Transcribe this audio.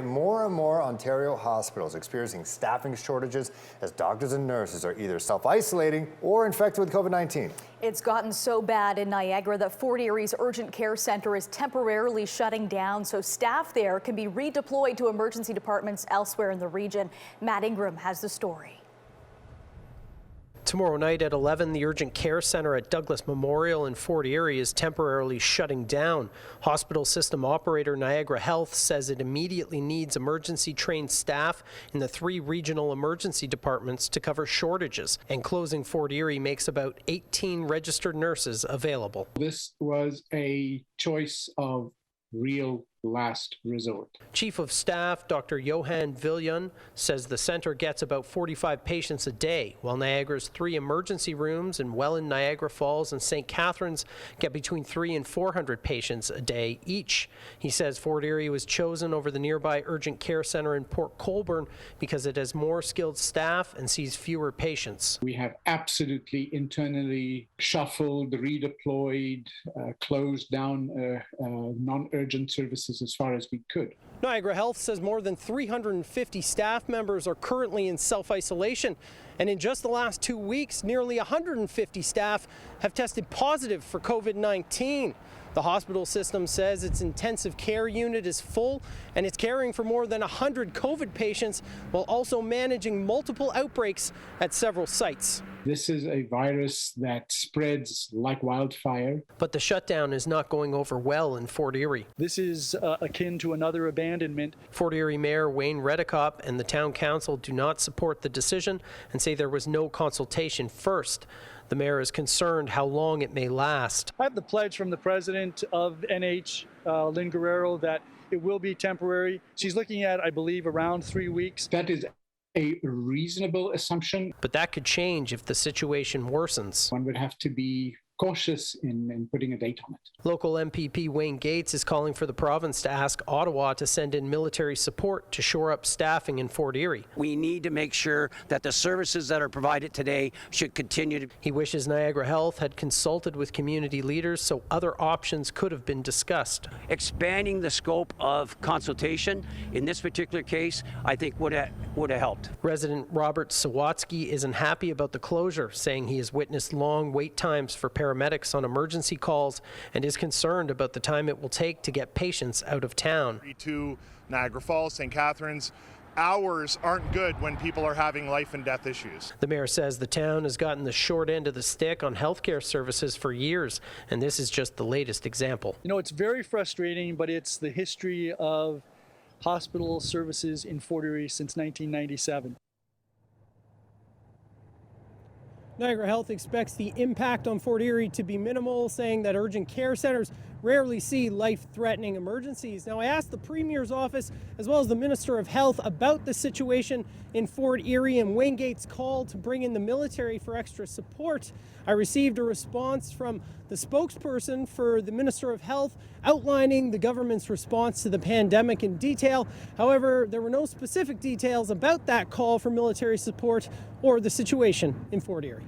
More and more Ontario hospitals experiencing staffing shortages as doctors and nurses are either self-isolating or infected with COVID-19. It's gotten so bad in Niagara that Fort Erie's Urgent Care Center is temporarily shutting down so staff there can be redeployed to emergency departments elsewhere in the region. Matt Ingram has the story. Tomorrow night at 11, the Urgent Care Center at Douglas Memorial in Fort Erie is temporarily shutting down. Hospital system operator Niagara Health says it immediately needs emergency-trained staff in the 3 regional emergency departments to cover shortages, and closing Fort Erie makes about 18 registered nurses available. This was a choice of real last resort. Chief of Staff Dr. Johan Viljan says the center gets about 45 patients a day, while Niagara's 3 emergency rooms in Welland, Niagara Falls, and St. Catharines get between 300 and 400 patients a day each. He says Fort Erie was chosen over the nearby Urgent Care Center in Port Colborne because it has more skilled staff and sees fewer patients. We have absolutely internally shuffled, redeployed, closed down non-urgent services as far as we could. Niagara Health says more than 350 staff members are currently in self-isolation, and in just the last 2 weeks, nearly 150 staff have tested positive for COVID-19. The hospital system says its intensive care unit is full and it's caring for more than 100 COVID patients while also managing multiple outbreaks at several sites. This is a virus that spreads like wildfire. But the shutdown is not going over well in Fort Erie. This is akin to another abandonment. Fort Erie Mayor Wayne Redekop and the town council do not support the decision and say there was no consultation first. The mayor is concerned how long it may last. I have the pledge from the president of NH, Lynn Guerrero, that it will be temporary. She's looking at, I believe, around 3 weeks. That is a reasonable assumption. But that could change if the situation worsens. One would have to be cautious in putting a date on it. Local MPP Wayne Gates is calling for the province to ask Ottawa to send in military support to shore up staffing in Fort Erie. We need to make sure that the services that are provided today should continue. He wishes Niagara Health had consulted with community leaders so other options could have been discussed. Expanding the scope of consultation in this particular case, I think would have helped. Resident Robert Sawatsky isn't happy about the closure, saying he has witnessed long wait times for paramedics on emergency calls and is concerned about the time it will take to get patients out of town. To Niagara Falls, St. Catharines, hours aren't good when people are having life and death issues. The mayor says the town has gotten the short end of the stick on healthcare services for years, and this is just the latest example. You know, it's very frustrating, but it's the history of hospital services in Fort Erie since 1997. Niagara Health expects the impact on Fort Erie to be minimal, saying that urgent care centers rarely see life-threatening emergencies. Now, I asked the Premier's office as well as the Minister of Health about the situation in Fort Erie and Wayne Gates' call to bring in the military for extra support. I received a response from the spokesperson for the Minister of Health outlining the government's response to the pandemic in detail. However, there were no specific details about that call for military support or the situation in Fort Erie.